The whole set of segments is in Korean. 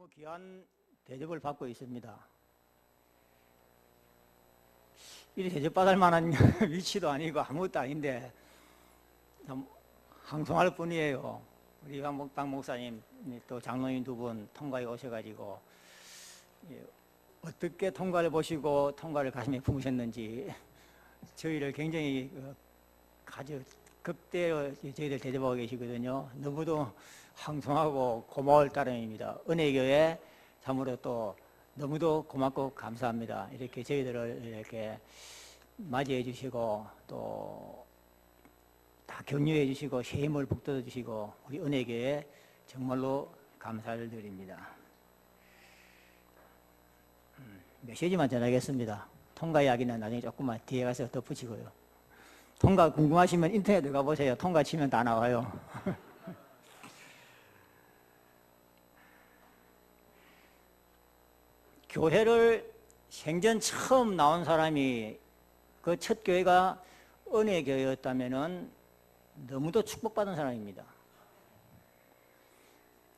너무 귀한 대접을 받고 있습니다. 이 대접받을 만한 위치도 아니고 아무것도 아닌데 참 항송할 뿐이에요. 우리 박 목사님 또 장로님 두 분 통과에 오셔가지고 어떻게 통과를 보시고 통과를 가슴에 품으셨는지 저희를 굉장히 아주 극대로 저희들 대접하고 계시거든요. 너무도 항송하고 고마울 따름입니다. 은혜교회 참으로 또 너무도 고맙고 감사합니다. 이렇게 저희들을 이렇게 맞이해 주시고 또 다 격려해 주시고 새 힘을 북돋워 주시고 우리 은혜교회 정말로 감사를 드립니다. 메시지만 전하겠습니다. 통과 이야기는 나중에 조금만 뒤에 가서 덧붙이고요. 통과 궁금하시면 인터넷 들어가 보세요. 통과 치면 다 나와요. 교회를 생전 처음 나온 사람이 그 첫 교회가 은혜교회였다면 너무도 축복받은 사람입니다.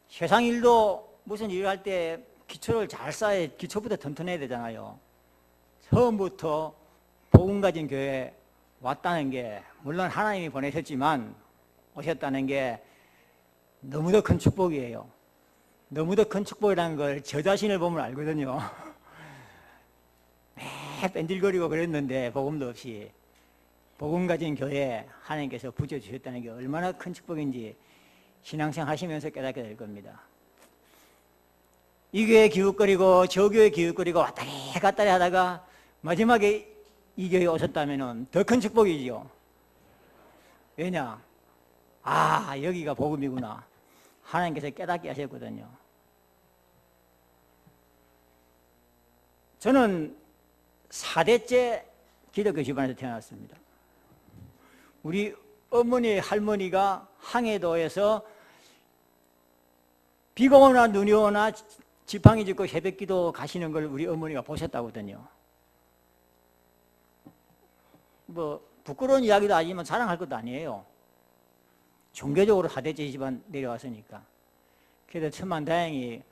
세상 일도 무슨 일을 할 때 기초를 잘 쌓아야 기초부터 튼튼해야 되잖아요. 처음부터 복음 가진 교회에 왔다는 게 물론 하나님이 보내셨지만 오셨다는 게 너무도 큰 축복이에요. 너무도 큰 축복이라는 걸 저 자신을 보면 알거든요. 매 뺀질거리고 그랬는데 복음도 없이 복음 가진 교회에 하나님께서 부여주셨다는 게 얼마나 큰 축복인지 신앙생활 하시면서 깨닫게 될 겁니다. 이 교회 기웃거리고 저 교회 기웃거리고 왔다리 갔다리 하다가 마지막에 이 교회에 오셨다면 더 큰 축복이죠. 왜냐? 아, 여기가 복음이구나. 하나님께서 깨닫게 하셨거든요. 저는 4대째 기독교 집안에서 태어났습니다. 우리 어머니, 할머니가 항해도에서 비가 오나 눈이 오나 지팡이 짚고 새벽기도 가시는 걸 우리 어머니가 보셨다거든요. 뭐 부끄러운 이야기도 아니지만 자랑할 것도 아니에요. 종교적으로 4대째 집안 내려왔으니까. 그래서 천만다행히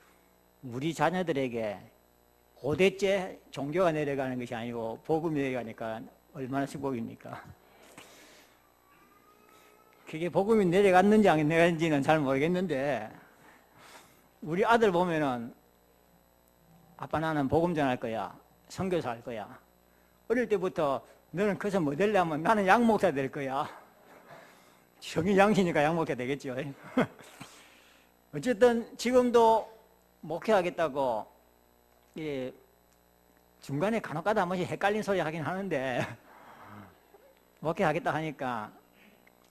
우리 자녀들에게 5대째 종교가 내려가는 것이 아니고 복음이 내려가니까 얼마나 축복입니까? 그게 복음이 내려갔는지 안 내려갔는지는 잘 모르겠는데 우리 아들 보면은 아빠 나는 복음 전할 거야. 선교사 할 거야. 어릴 때부터 너는 커서 뭐 될래 하면 나는 양목사 될 거야. 성인 양시니까 양목사 되겠죠. 어쨌든 지금도 목회하겠다고 중간에 간혹가다 한 번씩 헷갈린 소리 하긴 하는데 목회하겠다 하니까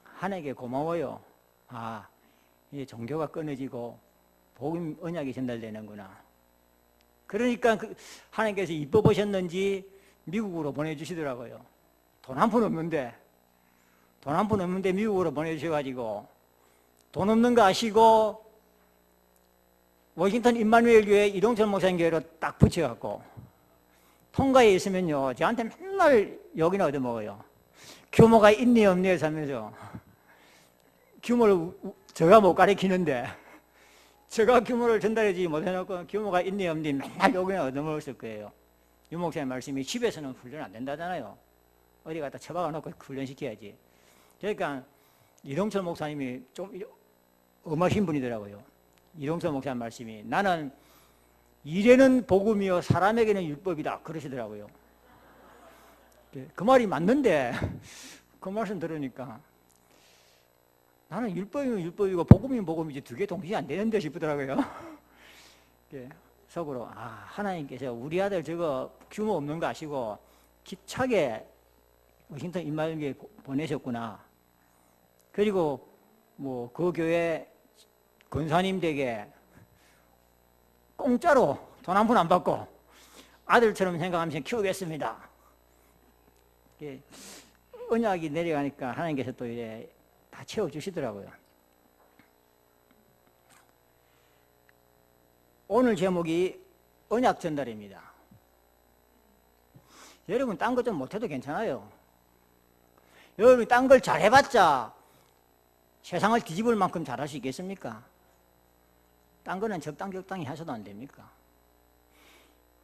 하나님께 고마워요. 아, 이제 종교가 끊어지고 복음 언약이 전달되는구나. 그러니까 하나님께서 이뻐 보셨는지 미국으로 보내주시더라고요. 돈 한 푼 없는데 미국으로 보내주셔가지고 돈 없는 거 아시고 워싱턴 임마누엘 교회 이동철 목사님 교회로 딱 붙여갖고 통가에 있으면요 저한테 맨날 욕이나 얻어먹어요. 규모가 있니 없니 해서 하면서 규모를 제가 못 가르치는데 제가 규모를 전달해주지 못해놓고 규모가 있니 없니 맨날 욕이나 얻어먹었을 거예요. 유 목사님 말씀이 집에서는 훈련 안 된다잖아요. 어디 갖다 처박아 놓고 훈련시켜야지. 그러니까 이동철 목사님이 좀 엄하신 분이더라고요. 이동철 목사님 말씀이 나는 일에는 복음이요 사람에게는 율법이다 그러시더라고요. 그 말이 맞는데 그 말씀 들으니까 나는 율법이면 율법이고 복음이면 복음이지 두 개 동시에 안 되는데 싶더라고요. 속으로 하나님께서 우리 아들 저거 규모 없는 거 아시고 기차게 워싱턴 임마누엘에 보내셨구나. 그리고 뭐 그 교회 권사님 댁에 공짜로 돈 한 푼 안 받고 아들처럼 생각하면서 키우겠습니다. 언약이 내려가니까 하나님께서 또 이래 다 채워주시더라고요. 오늘 제목이 언약 전달입니다. 여러분 딴 거 좀 못해도 괜찮아요. 여러분이 딴 걸 잘해봤자 세상을 뒤집을 만큼 잘할 수 있겠습니까? 딴 거는 적당히 하셔도 안 됩니까?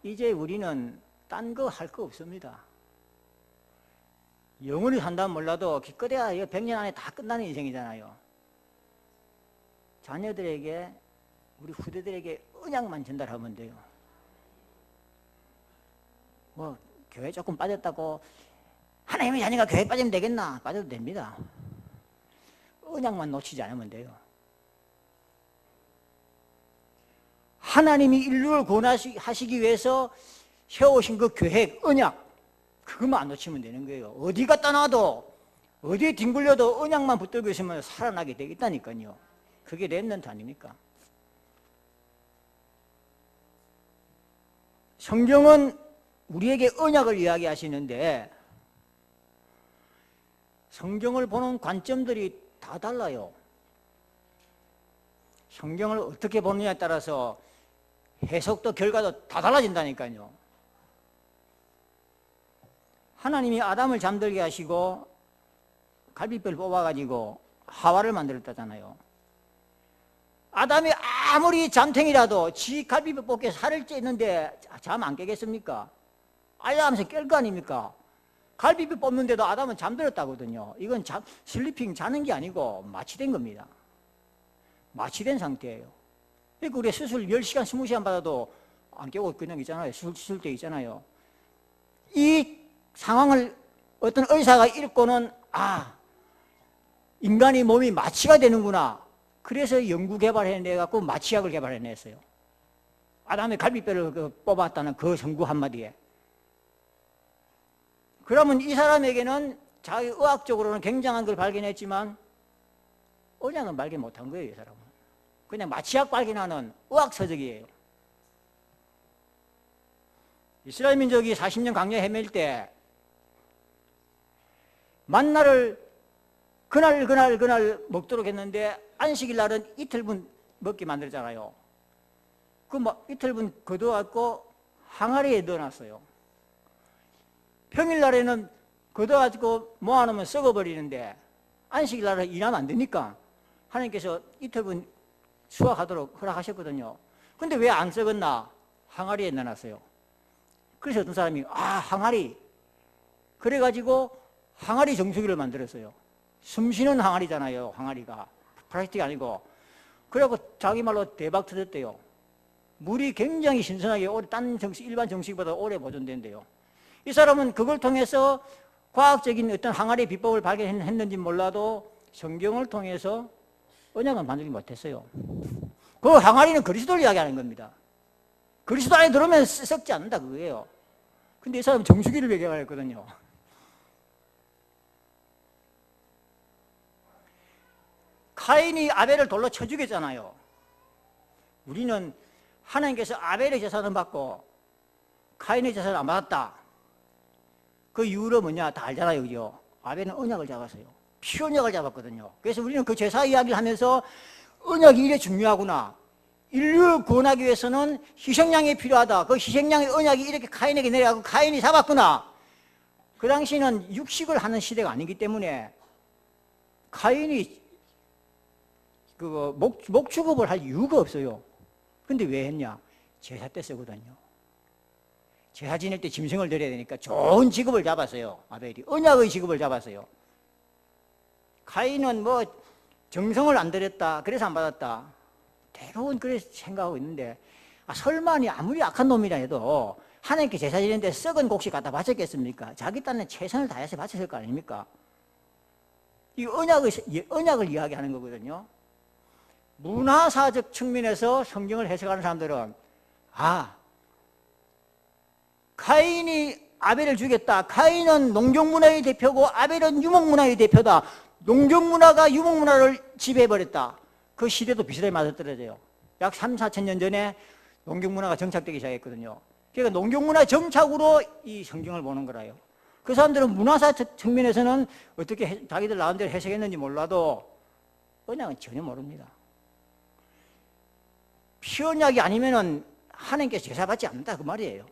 이제 우리는 딴 거 할 거 없습니다. 영원히 산다면 몰라도 기껏해야 100년 안에 다 끝나는 인생이잖아요. 자녀들에게, 우리 후대들에게 언약만 전달하면 돼요. 뭐 교회 조금 빠졌다고 하나님의 자녀가 교회 빠지면 되겠나? 빠져도 됩니다. 언약만 놓치지 않으면 돼요. 하나님이 인류를 구원하시기 위해서 세우신 그 계획, 언약, 그것만 안 놓치면 되는 거예요. 어디 갔다 놔도, 어디에 뒹굴려도 언약만 붙들고 있으면 살아나게 되겠다니까요. 그게 렘넌트 아닙니까? 성경은 우리에게 언약을 이야기하시는데 성경을 보는 관점들이 다 달라요. 성경을 어떻게 보느냐에 따라서 해석도 결과도 다 달라진다니까요. 하나님이 아담을 잠들게 하시고 갈비뼈를 뽑아가지고 하와를 만들었다잖아요. 아담이 아무리 잠탱이라도 지 갈비뼈 뽑게 살을 찌는데 잠 안 깨겠습니까? 알람하면서 깰 거 아닙니까? 갈비뼈 뽑는데도 아담은 잠들었다거든요. 이건 슬리핑 자는 게 아니고 마취된 겁니다. 마취된 상태예요. 그러니까 우리 수술 10시간, 20시간 받아도 안 깨고 그냥 있잖아요. 수술 때 있잖아요. 이 상황을 어떤 의사가 읽고는 인간의 몸이 마취가 되는구나. 그래서 연구 개발해내갖고 마취약을 개발해냈어요. 아담의 갈비뼈를 뽑았다는 그 성구 한마디에. 그러면 이 사람에게는 자기 의학적으로는 굉장한 걸 발견했지만 언약은 발견 못한 거예요. 이 사람은 그냥 마취약 발견하는 의학서적이에요. 이스라엘 민족이 40년 광야 헤맬 때 만나를 그날 먹도록 했는데 안식일 날은 이틀분 먹게 만들잖아요. 그 이틀분 걷어갖고 항아리에 넣어놨어요. 평일 날에는 걷어가지고 모아놓으면 썩어버리는데 안식일 날은 일하면 안 되니까 하나님께서 이틀분 수확하도록 허락하셨거든요. 근데 왜 안 썩었나? 항아리에 넣어놨어요. 그래서 어떤 사람이 항아리, 그래가지고 항아리 정수기를 만들었어요. 숨쉬는 항아리잖아요. 항아리가 플라스틱이 아니고. 그래갖고 자기 말로 대박 터졌대요. 물이 굉장히 신선하게 오래, 일반 정수기보다 오래 보존된대요. 이 사람은 그걸 통해서 과학적인 어떤 항아리 비법을 발견했는지 몰라도 성경을 통해서 언약은 만들지 못했어요. 그 항아리는 그리스도를 이야기하는 겁니다. 그리스도 안에 들어오면 썩지 않는다 그거예요. 근데 이 사람은 정수기를 배경했거든요. 카인이 아벨을 돌로 쳐 죽였잖아요. 우리는 하나님께서 아벨의 제사는 받고 카인의 제사는 안 받았다. 그 이유로 뭐냐 다 알잖아요. 그죠? 아벨은 언약을 잡았어요. 피언약을 잡았거든요. 그래서 우리는 그 제사 이야기를 하면서 언약이 이래 중요하구나. 인류를 구원하기 위해서는 희생양이 필요하다. 그 희생양의 언약이 이렇게 카인에게 내려가고 카인이 잡았구나. 그 당시는 육식을 하는 시대가 아니기 때문에 카인이 목 축업을 할 이유가 없어요. 근데 왜 했냐? 제사 때 쓰거든요. 제사 지낼 때 짐승을 드려야 되니까 좋은 직업을 잡았어요. 아벨이 언약의 직업을 잡았어요. 카인은 정성을 안 들였다. 그래서 안 받았다. 대부분 그렇게 생각하고 있는데 설마니 아무리 악한 놈이라 해도 하나님께 제사 지내는데 썩은 곡식 갖다 바쳤겠습니까? 자기 딴에 최선을 다해서 바쳤을 거 아닙니까? 이 언약을 이야기하는 거거든요. 문화사적 측면에서 성경을 해석하는 사람들은 카인이 아벨을 죽였다. 카인은 농경문화의 대표고 아벨은 유목문화의 대표다. 농경문화가 유목문화를 지배해버렸다. 그 시대도 비슷하게 맞아떨어져요. 약 3, 4천 년 전에 농경문화가 정착되기 시작했거든요. 그러니까 농경문화 정착으로 이 성경을 보는 거라요. 그 사람들은 문화사 측면에서는 어떻게 자기들 나름대로 해석했는지 몰라도 언약은 전혀 모릅니다. 피언약이 아니면은 하나님께서 제사 받지 않는다 그 말이에요.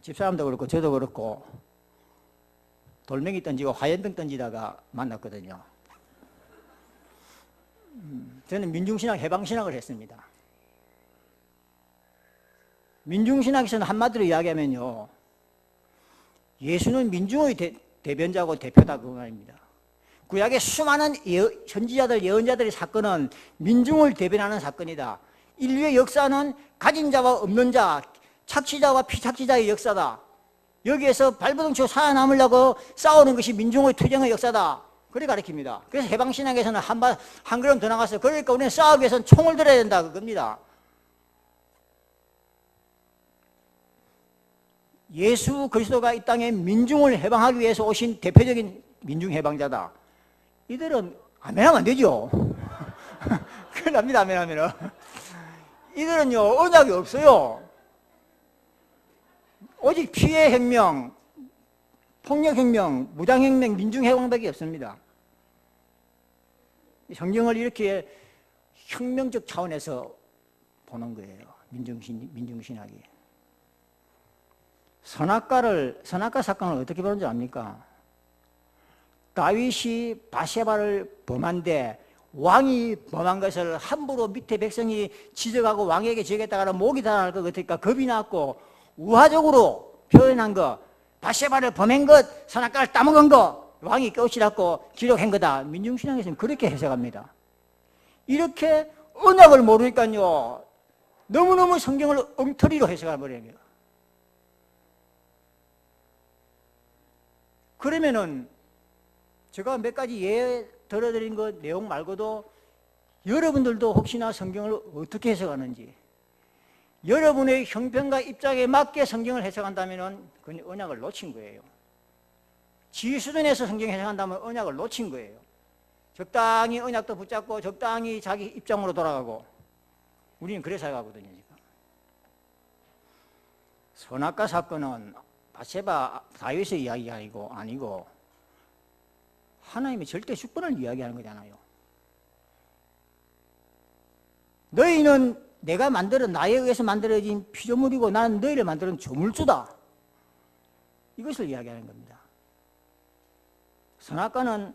집사람도 그렇고 저도 그렇고 돌멩이 던지고 화염병 던지다가 만났거든요. 저는 민중신학, 해방신학을 했습니다. 민중신학에서는 한마디로 이야기하면요, 예수는 민중의 대변자고 대표다 그 말입니다. 구약의 수많은 선지자들, 예언자들의 사건은 민중을 대변하는 사건이다. 인류의 역사는 가진 자와 없는 자, 착취자와 피착취자의 역사다. 여기에서 발버둥 치고 살아남으려고 싸우는 것이 민중의 투쟁의 역사다. 그래 가르칩니다. 그래서 해방신학에서는 한 걸음 더 나갔어요. 그러니까 우리는 싸우기 위해서는 총을 들어야 된다 그겁니다. 예수 그리스도가 이 땅에 민중을 해방하기 위해서 오신 대표적인 민중 해방자다. 이들은 아멘하면 안 되죠. 큰일 납니다. 아멘하면은. 이들은요 언약이 없어요. 오직 피해 혁명, 폭력 혁명, 무장 혁명, 민중 해방밖에 없습니다. 성경을 이렇게 혁명적 차원에서 보는 거예요. 민중신학이. 선악과 사건을 어떻게 보는 줄 압니까? 다윗이 바세바를 범한데 왕이 범한 것을 함부로 밑에 백성이 지적하고 왕에게 지적했다가 목이 달아날 것 같으니까 겁이 났고 우화적으로 표현한 거, 바세바를 범한 것, 선악과를 따먹은 거, 왕이 깨우치라고 기록한 거다. 민중신앙에서는 그렇게 해석합니다. 이렇게 언약을 모르니까요 너무너무 성경을 엉터리로 해석해버립니다. 그러면은 제가 몇 가지 예 들어드린 그 내용 말고도 여러분들도 혹시나 성경을 어떻게 해석하는지, 여러분의 형편과 입장에 맞게 성경을 해석한다면 그건 언약을 놓친 거예요. 지 수준에서 성경 해석한다면 언약을 놓친 거예요. 적당히 언약도 붙잡고 적당히 자기 입장으로 돌아가고, 우리는 그래서 해가거든요. 지금 선악과 사건은 바세바 다윗의 이야기가 아니고 하나님의 절대 주권을 이야기하는 거잖아요. 너희는 내가 나에 의해서 만들어진 피조물이고 나는 너희를 만드는 조물주다. 이것을 이야기하는 겁니다. 선악과는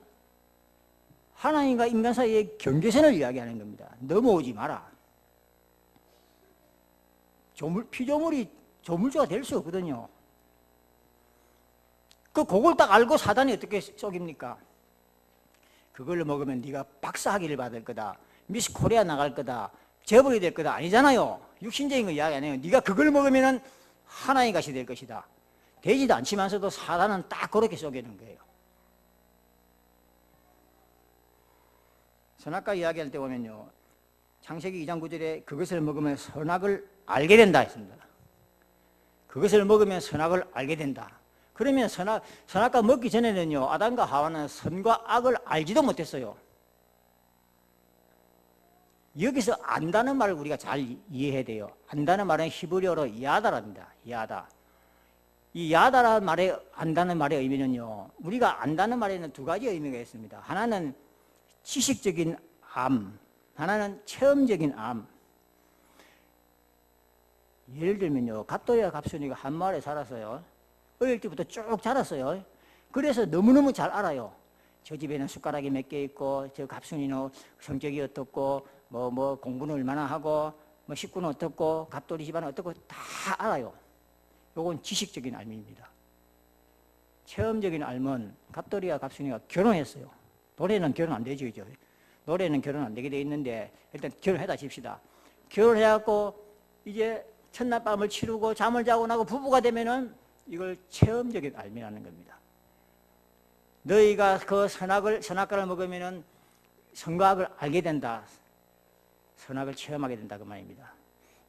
하나님과 인간 사이의 경계선을 이야기하는 겁니다. 넘어오지 마라. 피조물이 조물주가 될 수 없거든요. 그걸 딱 알고 사단이 어떻게 속입니까? 그걸 먹으면 네가 박사학위를 받을 거다, 미스 코리아 나갈 거다, 재벌이 될 거다. 아니잖아요. 육신적인 거 이야기 안 해요. 네가 그걸 먹으면 하나님 같이 될 것이다. 되지도 않지만서도 사단은 딱 그렇게 속이는 거예요. 선악과 이야기할 때 보면요, 창세기 2장 9절에 그것을 먹으면 선악을 알게 된다 했습니다. 그것을 먹으면 선악을 알게 된다. 그러면 선악과 먹기 전에는요, 아담과 하와는 선과 악을 알지도 못했어요. 여기서 안다는 말을 우리가 잘 이해해야 돼요. 안다는 말은 히브리어로 야다랍니다. 야다. 이 야다라는 말에, 안다는 말의 의미는요, 우리가 안다는 말에는 두 가지 의미가 있습니다. 하나는 지식적인 암, 하나는 체험적인 암. 예를 들면요, 갑돌이와 갑순이가 한 마을에 살았어요. 어릴 때부터 쭉 자랐어요. 그래서 너무너무 잘 알아요. 저 집에는 숟가락이 몇 개 있고, 저 갑순이는 성격이 어떻고, 공부는 얼마나 하고, 식구는 어떻고, 갑돌이 집안은 어떻고, 다 알아요. 요건 지식적인 알입니다. 체험적인 알은 갑돌이와 갑순이가 결혼했어요. 노래는 결혼 안 되죠, 이제. 노래는 결혼 안 되게 돼 있는데, 일단 결혼해다 칩시다. 결혼해갖고, 이제 첫날 밤을 치르고 잠을 자고 나고 부부가 되면은 이걸 체험적인 알미라는 겁니다. 너희가 그 선악과를 먹으면은 선과 악을 알게 된다. 선악을 체험하게 된다 그 말입니다.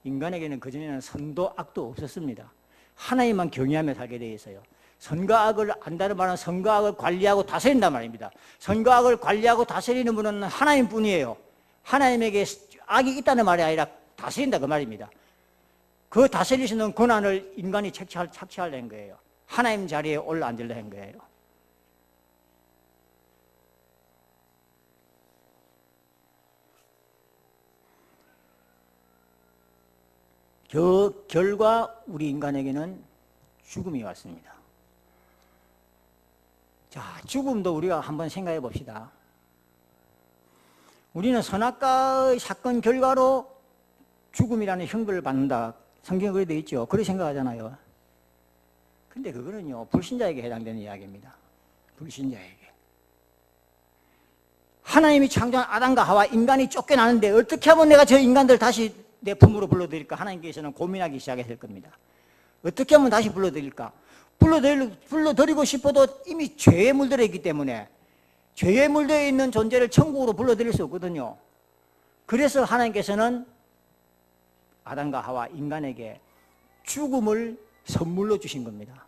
인간에게는 그전에는 선도 악도 없었습니다. 하나님만 경외하며 살게 되어 있어요. 선과 악을 안다는 말은 선과 악을 관리하고 다스린단 말입니다. 선과 악을 관리하고 다스리는 분은 하나님뿐이에요. 하나님에게 악이 있다는 말이 아니라 다스린다 그 말입니다. 그 다스릴 수 있는 권한을 인간이 착취하려는 거예요. 하나님 자리에 올라앉으려는 거예요. 그 결과 우리 인간에게는 죽음이 왔습니다. 자, 죽음도 우리가 한번 생각해 봅시다. 우리는 선악과의 사건 결과로 죽음이라는 형벌을 받는다. 성경에 그래 되어 있죠. 그렇게 생각하잖아요. 근데 그거는요, 불신자에게 해당되는 이야기입니다. 불신자에게. 하나님이 창조한 아담과 하와 인간이 쫓겨나는데 어떻게 하면 내가 저 인간들 다시 내 품으로 불러들일까? 하나님께서는 고민하기 시작했을 겁니다. 어떻게 하면 다시 불러들일까? 불러들이고 싶어도 이미 죄에 물들어 있기 때문에 죄에 물들어 있는 존재를 천국으로 불러들일 수 없거든요. 그래서 하나님께서는 아담과 하와 인간에게 죽음을 선물로 주신 겁니다.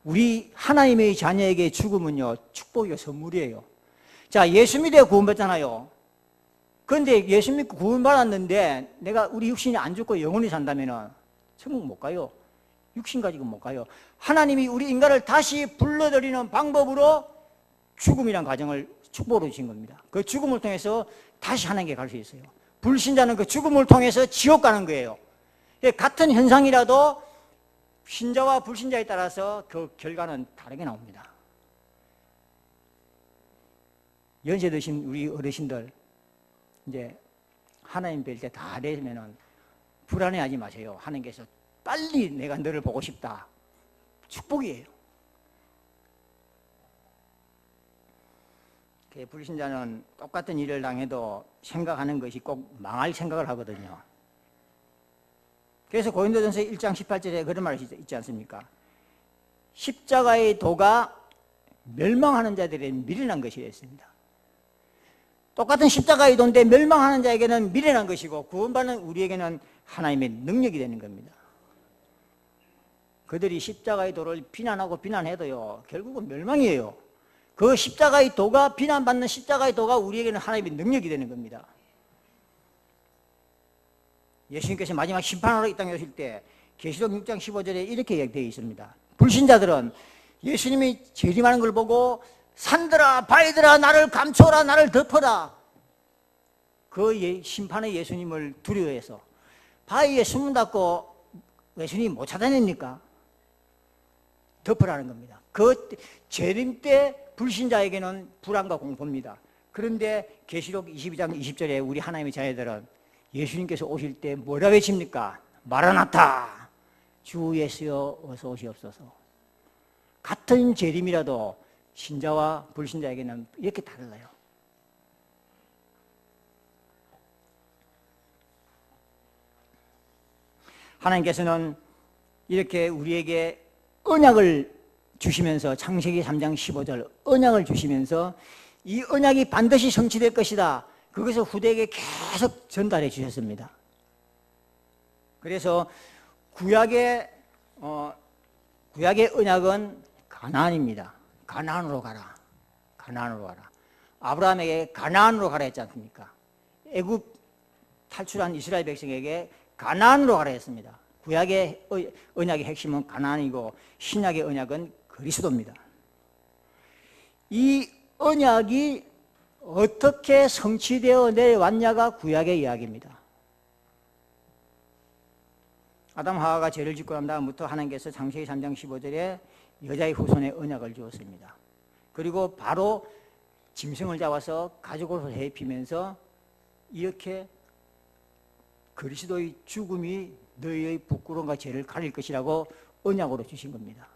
우리 하나님의 자녀에게 죽음은요, 축복이요, 선물이에요. 자, 예수 믿어 구원받잖아요. 그런데 예수 믿고 구원받았는데 우리 육신이 안 죽고 영원히 산다면 천국 못 가요. 육신 가지고 못 가요. 하나님이 우리 인간을 다시 불러들이는 방법으로 죽음이란 과정을 축복으로 주신 겁니다. 그 죽음을 통해서 다시 하나님께 갈 수 있어요. 불신자는 그 죽음을 통해서 지옥 가는 거예요. 같은 현상이라도 신자와 불신자에 따라서 그 결과는 다르게 나옵니다. 연세 드신 우리 어르신들, 이제 하나님 뵐 때 다 되면은 불안해하지 마세요. 하나님께서 빨리 내가 너를 보고 싶다. 축복이에요. 불신자는 똑같은 일을 당해도 생각하는 것이 꼭 망할 생각을 하거든요. 그래서 고린도전서 1장 18절에 그런 말이 있지 않습니까? 십자가의 도가 멸망하는 자들의 미련한 것이 됐습니다. 똑같은 십자가의 도인데 멸망하는 자에게는 미련한 것이고 구원받는 우리에게는 하나님의 능력이 되는 겁니다. 그들이 십자가의 도를 비난하고 비난해도요, 결국은 멸망이에요. 그 십자가의 도가, 비난받는 십자가의 도가 우리에게는 하나님의 능력이 되는 겁니다. 예수님께서 마지막 심판하러 이 땅에 오실 때 계시록 6장 15절에 이렇게 얘기되어 있습니다. 불신자들은 예수님이 재림하는 걸 보고 산들아 바위들아 나를 감춰라, 나를 덮어라. 그 심판의 예수님을 두려워해서 바위에 숨는다고 예수님이 못 찾아냅니까? 덮으라는 겁니다. 그 재림 때 불신자에게는 불안과 공포입니다. 그런데 계시록 22장 20절에 우리 하나님의 자녀들은 예수님께서 오실 때 뭐라 외칩니까? 마라나타, 주 예수여 어서 오시옵소서. 같은 재림이라도 신자와 불신자에게는 이렇게 달라요. 하나님께서는 이렇게 우리에게 언약을 주시면서 창세기 3장 15절 언약을 주시면서 이 언약이 반드시 성취될 것이다. 그것을 후대에게 계속 전달해 주셨습니다. 그래서 구약의 언약은 가나안입니다. 가나안으로 가라. 가나안으로 가라. 아브라함에게 가나안으로 가라 했지 않습니까? 애굽 탈출한 이스라엘 백성에게 가나안으로 가라 했습니다. 구약의 언약의 핵심은 가나안이고 신약의 언약은 그리스도입니다. 이 언약이 어떻게 성취되어 내려왔냐가 구약의 이야기입니다. 아담 하와가 죄를 짓고 난 다음부터 하나님께서 창세기 3장 15절에 여자의 후손의 언약을 주었습니다. 그리고 바로 짐승을 잡아서 가죽으로 해피면서 이렇게 그리스도의 죽음이 너희의 부끄러움과 죄를 가릴 것이라고 언약으로 주신 겁니다.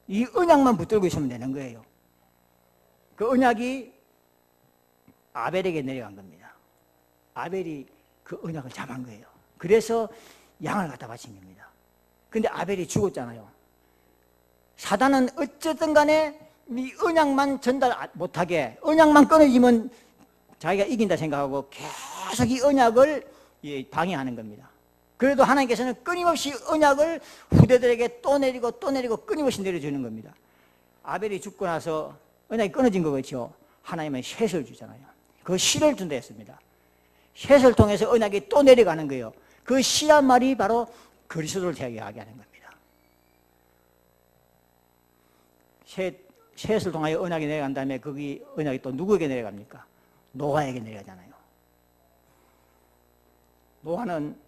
이 언약만 붙들고 있으면 되는 거예요. 그 언약이 아벨에게 내려간 겁니다. 아벨이 그 언약을 잡은 거예요. 그래서 양을 갖다 바친 겁니다. 근데 아벨이 죽었잖아요. 사단은 어쨌든 간에 이 언약만 전달 못하게, 언약만 끊어지면 자기가 이긴다 생각하고 계속 이 언약을 방해하는 겁니다. 그래도 하나님께서는 끊임없이 언약을 후대들에게 또 내리고 또 내리고 끊임없이 내려주는 겁니다. 아벨이 죽고 나서 언약이 끊어진 거 그렇죠? 하나님은 셋을 주잖아요. 그 씨를 준다 했습니다. 셋을 통해서 언약이 또 내려가는 거예요. 그 씨란 말이 바로 그리스도를 이야기하는 겁니다. 셋을 통하여 언약이 내려간 다음에 거기 언약이 또 누구에게 내려갑니까? 노아에게 내려가잖아요. 노아는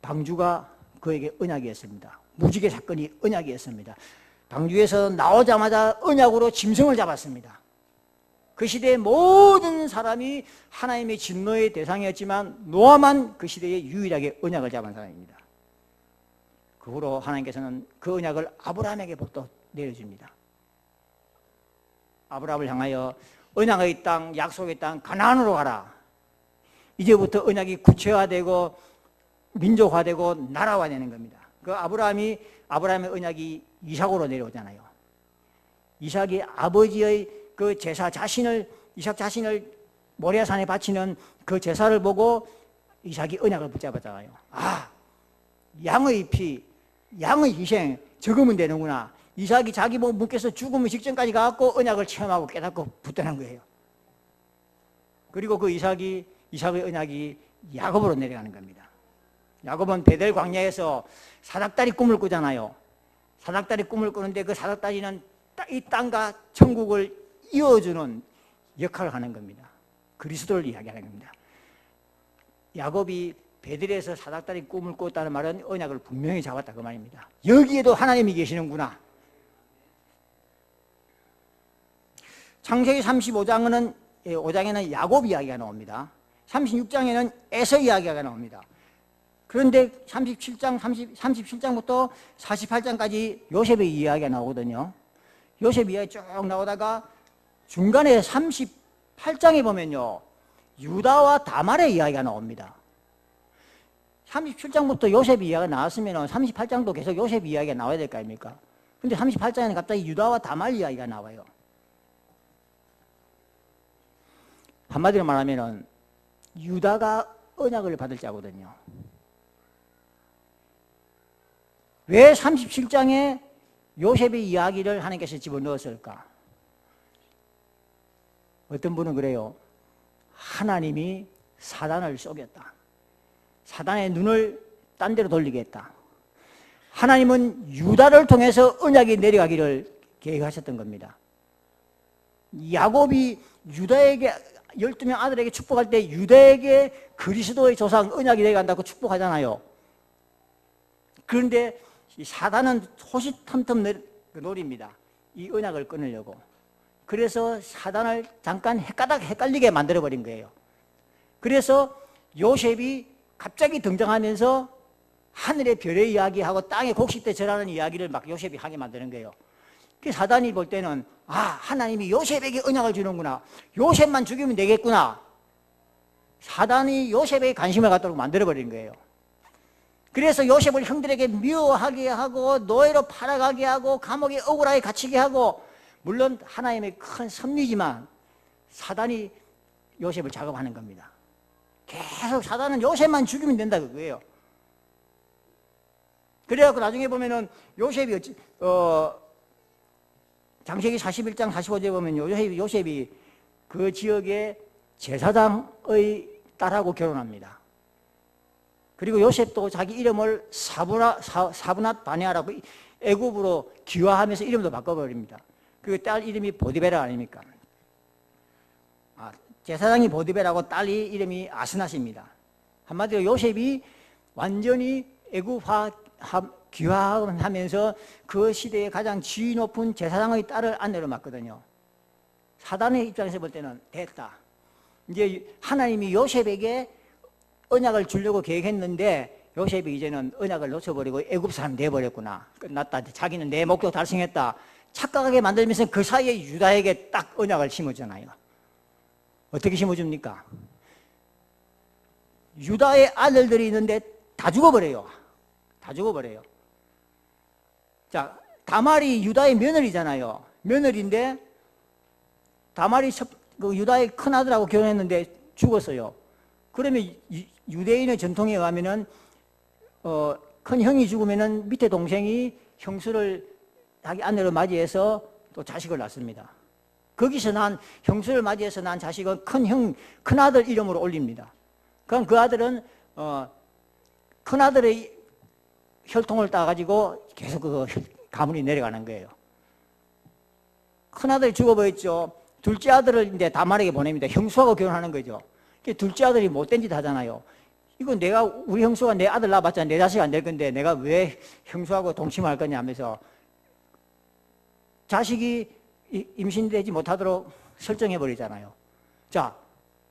방주가 그에게 언약이었습니다. 무지개 사건이 언약이었습니다. 방주에서 나오자마자 언약으로 짐승을 잡았습니다. 그 시대의 모든 사람이 하나님의 진노의 대상이었지만 노아만 그 시대에 유일하게 언약을 잡은 사람입니다. 그 후로 하나님께서는 그 언약을 아브라함에게부터 내려줍니다. 아브라함을 향하여 언약의 땅, 약속의 땅 가나안으로 가라. 이제부터 언약이 구체화되고 민족화되고 나라화되는 겁니다. 그 아브라함의 언약이 이삭으로 내려오잖아요. 이삭이 아버지의 그 제사 이삭 자신을 모리아산에 바치는 그 제사를 보고 이삭이 언약을 붙잡았잖아요. 아, 양의 피, 양의 희생 적으면 되는구나. 이삭이 자기 몸 묶여서 죽으면 직전까지 가갖고 언약을 체험하고 깨닫고 붙드는 거예요. 그리고 그 이삭의 언약이 야곱으로 내려가는 겁니다. 야곱은 베델 광야에서 사닥다리 꿈을 꾸잖아요. 사닥다리 꿈을 꾸는데 그 사닥다리는 이 땅과 천국을 이어주는 역할을 하는 겁니다. 그리스도를 이야기하는 겁니다. 야곱이 베델에서 사닥다리 꿈을 꿨다는 말은 언약을 분명히 잡았다 그 말입니다. 여기에도 하나님이 계시는구나. 창세기 5장에는 야곱 이야기가 나옵니다. 36장에는 에서 이야기가 나옵니다. 그런데 37장부터 48장까지 요셉의 이야기가 나오거든요. 요셉 이야기 쭉 나오다가 중간에 38장에 보면요, 유다와 다말의 이야기가 나옵니다. 37장부터 요셉 이야기가 나왔으면 38장도 계속 요셉 이야기가 나와야 될 거 아닙니까? 근데 38장에는 갑자기 유다와 다말 이야기가 나와요. 한마디로 말하면 유다가 언약을 받을 자거든요. 왜 37장에 요셉의 이야기를 하나님께서 집어넣었을까? 어떤 분은 그래요. 하나님이 사단을 속였다. 사단의 눈을 딴 데로 돌리게 했다. 하나님은 유다를 통해서 언약이 내려가기를 계획하셨던 겁니다. 야곱이 유다에게 12명 아들에게 축복할 때 유다에게 그리스도의 조상 언약이 내려간다고 축복하잖아요. 그런데 사단은 호시탐탐 노립니다. 이 언약을 끊으려고. 그래서 사단을 잠깐 헷갈리게 만들어버린 거예요. 그래서 요셉이 갑자기 등장하면서 하늘의 별의 이야기하고 땅의 곡식대 절하는 이야기를 막 요셉이 하게 만드는 거예요. 그 사단이 볼 때는 하나님이 요셉에게 언약을 주는구나. 요셉만 죽이면 되겠구나. 사단이 요셉에 관심을 갖도록 만들어버린 거예요. 그래서 요셉을 형들에게 미워하게 하고 노예로 팔아가게 하고 감옥에 억울하게 갇히게 하고, 물론 하나님의 큰 섭리지만 사단이 요셉을 작업하는 겁니다. 계속 사단은 요셉만 죽이면 된다 그거예요. 그래갖고 나중에 보면은 요셉이 창세기 41장 45절에 보면 요셉이 그 지역의 제사장의 딸하고 결혼합니다. 그리고 요셉도 자기 이름을 사브낫 바네아라고 애굽으로 기화하면서 이름도 바꿔버립니다. 그 딸 이름이 보디베라 아닙니까? 제사장이 보디베라고 딸이 이름이 아스낫입니다. 한마디로 요셉이 완전히 애굽화 귀화하면서 그 시대의 가장 지위 높은 제사장의 딸을 아내로 맡거든요. 사단의 입장에서 볼 때는 됐다. 이제 하나님이 요셉에게 언약을 주려고 계획했는데 요셉이 이제는 언약을 놓쳐버리고 애굽 사람 돼버렸구나. 끝났다. 자기는 내 목적 달성했다. 착각하게 만들면서 그 사이에 유다에게 딱 언약을 심어주잖아요. 어떻게 심어줍니까? 유다의 아들들이 있는데 다 죽어버려요. 다 죽어버려요. 자, 다말이 유다의 며느리잖아요. 며느리인데 다말이 유다의 큰아들하고 결혼했는데 죽었어요. 그러면 유대인의 전통에 의하면은 큰 형이 죽으면은 밑에 동생이 형수를 자기 아내로 맞이해서 또 자식을 낳습니다. 거기서 형수를 맞이해서 난 자식은 큰아들 이름으로 올립니다. 그럼 그 아들은 큰아들의 혈통을 따가지고 계속 그 가문이 내려가는 거예요. 큰아들이 죽어버렸죠. 둘째 아들을 이제 다말에게 보냅니다. 형수하고 결혼하는 거죠. 둘째 아들이 못된 짓 하잖아요. 이거 우리 형수가 내 아들 낳아봤자 내 자식 안 될 건데 내가 왜 형수하고 동침할 거냐 하면서 자식이 임신되지 못하도록 설정해 버리잖아요. 자,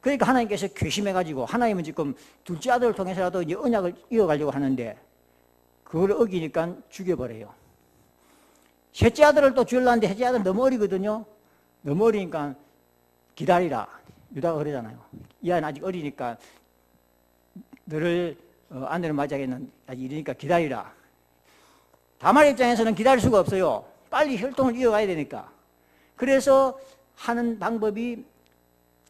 그러니까 하나님께서 괘씸해가지고 하나님은 지금 둘째 아들을 통해서라도 이제 언약을 이어가려고 하는데 그걸 어기니까 죽여버려요. 셋째 아들을 또 주려는데 셋째 아들은 너무 어리거든요. 너무 어리니까 기다리라. 유다가 그러잖아요. 이 아이는 아직 어리니까 너를 아내를 맞이하겠는 아직 이러니까 기다리라. 다말 입장에서는 기다릴 수가 없어요. 빨리 혈통을 이어가야 되니까. 그래서 하는 방법이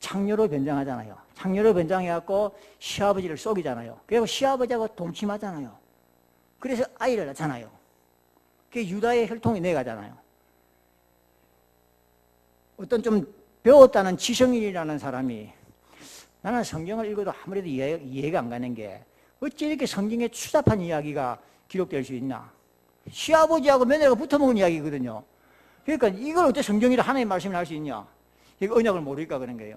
창녀로 변장하잖아요. 창녀로 변장해갖고 시아버지를 속이잖아요. 그리고 시아버지하고 동침하잖아요. 그래서 아이를 낳잖아요. 그게 유다의 혈통이 내가잖아요. 어떤 좀 배웠다는 지성인이라는 사람이 나는 성경을 읽어도 아무래도 이해가 안 가는 게 어찌 이렇게 성경에 추잡한 이야기가 기록될 수 있나. 시아버지하고 며느리가 붙어먹은 이야기거든요. 그러니까 이걸 어떻게 성경이라 하나님의 말씀을 할 수 있냐. 이거 언약을 모르니까 그런 거예요.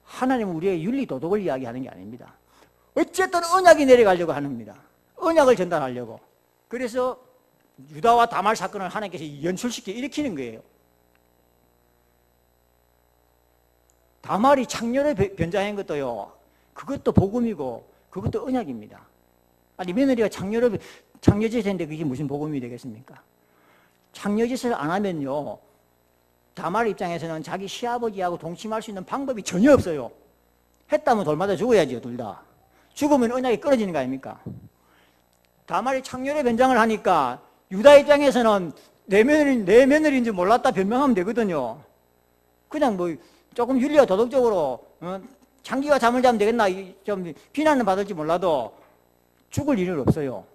하나님은 우리의 윤리 도덕을 이야기하는 게 아닙니다. 어쨌든 언약이 내려가려고 하는 겁니다. 언약을 전달하려고. 그래서 유다와 다말 사건을 하나님께서 연출시켜 일으키는 거예요. 다말이 창녀를 변장한 것도요, 그것도 복음이고 그것도 언약입니다. 아니 며느리가 창녀짓을 했는데 그게 무슨 복음이 되겠습니까? 창녀짓을 안 하면요, 다말 입장에서는 자기 시아버지하고 동침할 수 있는 방법이 전혀 없어요. 했다면 돌마다 죽어야죠, 둘 다. 죽으면 언약이 끊어지는 거 아닙니까? 다말이 창녀의 변장을 하니까 유다 입장에서는 내 며느리인지 몰랐다 변명하면 되거든요. 그냥 뭐 조금 윤리와 도덕적으로 장기가 잠을 자면 되겠나 좀 비난을 받을지 몰라도 죽을 일은 없어요.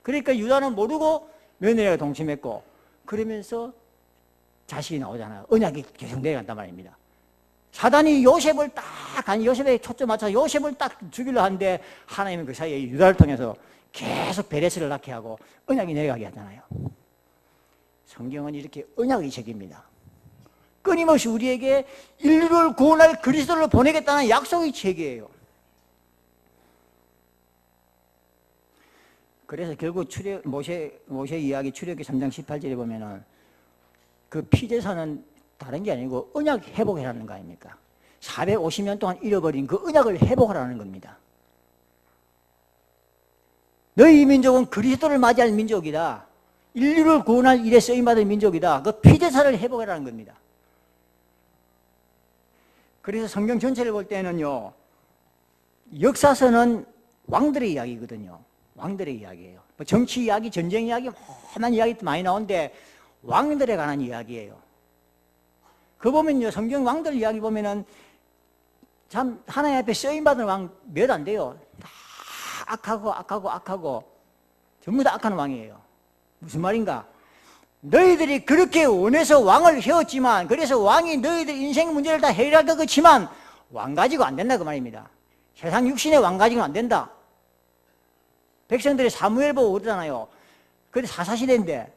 그러니까 유다는 모르고 며느리가 동침했고 그러면서 자식이 나오잖아요. 언약이 계속 내려간단 말입니다. 사단이 요셉을 요셉에 초점 맞춰서 요셉을 딱 죽이려 하는데 하나님은 그 사이에 유다를 통해서 계속 베레스를 낳게 하고 언약이 내려가게 하잖아요. 성경은 이렇게 언약의 책입니다. 끊임없이 우리에게 인류를 구원할 그리스도를 보내겠다는 약속의 책이에요. 그래서 결국 모세 이야기 출애굽기 3장 18절에 보면은 그 피제사는 다른 게 아니고 언약 회복이라는 거 아닙니까? 450년 동안 잃어버린 그 언약을 회복하라는 겁니다. 너희 민족은 그리스도를 맞이할 민족이다. 인류를 구원할 일에 쓰임받을 민족이다. 그 피제사를 회복하라는 겁니다. 그래서 성경 전체를 볼 때는요, 역사서는 왕들의 이야기거든요. 왕들의 이야기예요. 뭐 정치 이야기, 전쟁 이야기, 험한 이야기 많이 나오는데 왕들에 관한 이야기예요. 그 보면요, 성경 왕들 이야기 보면은 참 하나님 앞에 쓰임받은 왕 몇 안 돼요. 다 악하고 전부 다 악한 왕이에요. 무슨 말인가? 너희들이 그렇게 원해서 왕을 세웠지만, 그래서 왕이 너희들 인생 문제를 다 해결할 것 같지만 왕 가지고 안 된다 그 말입니다. 세상 육신의 왕 가지고는 안 된다. 백성들이 사무엘 보고 그러잖아요. 그게 사사시대인데